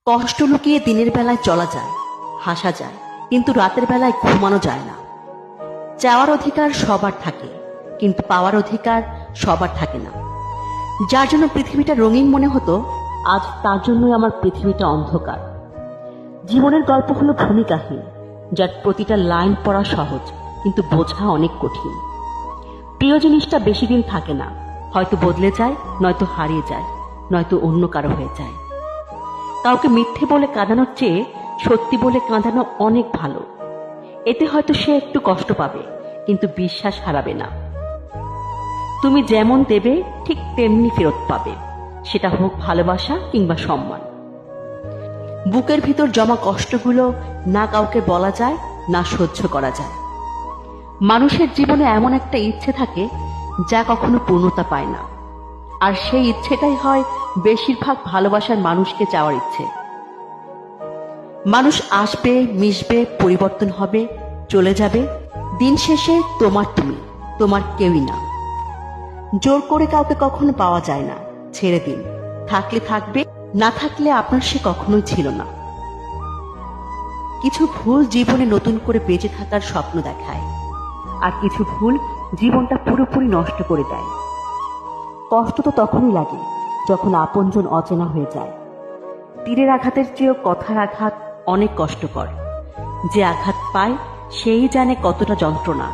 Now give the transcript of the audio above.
কষ্ট লুকিয়ে দিনের বেলায় চলা যায়, হাসা যায়, কিন্তু রাতের বেলায় ঘুমানো যায় না। চাওয়ার অধিকার সবার থাকে, কিন্তু পাওয়ার অধিকার সবার থাকে না। যার জন্য পৃথিবীটা রঙিন মনে হতো, আজ তার জন্যই আমার পৃথিবীটা অন্ধকার। জীবনের গল্প হলো ভূমিকাহীন, যার প্রতিটা লাইন পড়া সহজ, কিন্তু বোঝা অনেক কঠিন। প্রিয় জিনিসটা বেশি দিন থাকে না, হয়তো বদলে যায়, নয়তো হারিয়ে যায়, নয়তো অন্য কারো হয়ে যায়। কাউকে মিথ্যে বলে কাঁদানোর চেয়ে সত্যি বলে কাঁদানো অনেক ভালো। এতে হয়তো সে একটু কষ্ট পাবে, কিন্তু বিশ্বাস হারাবে না। তুমি যেমন দেবে ঠিক তেমনি ফেরত পাবে, সেটা হোক ভালোবাসা কিংবা সম্মান। বুকের ভিতর জমা কষ্টগুলো না কাউকে বলা যায়, না সহ্য করা যায়। মানুষের জীবনে এমন একটা ইচ্ছে থাকে যা কখনো পূর্ণতা পায় না, আর সেই ইচ্ছেটাই হয় বেশিরভাগ ভালোবাসার মানুষকে চাওয়ার ইচ্ছে। মানুষ আসবে, মিশবে, পরিবর্তন হবে, চলে যাবে, দিন শেষে তোমার তুমি, তোমার কেউই না। জোর করে কাউকে কখনো পাওয়া যায় না, ছেড়ে দিন। থাকলে থাকবে, না থাকলে আপনার সে কখনোই ছিল না। কিছু ভুল জীবনে নতুন করে বেঁচে থাকার স্বপ্ন দেখায়, আর কিছু ভুল জীবনটা পুরোপুরি নষ্ট করে দেয়। কষ্ট তো তখনই লাগে যখন আপনজন অচেনা হয়ে যায়। তীরের আঘাতের চেয়েও কথার আঘাত অনেক কষ্টকর। যে আঘাত পায় সেই জানে কতটা যন্ত্রণা।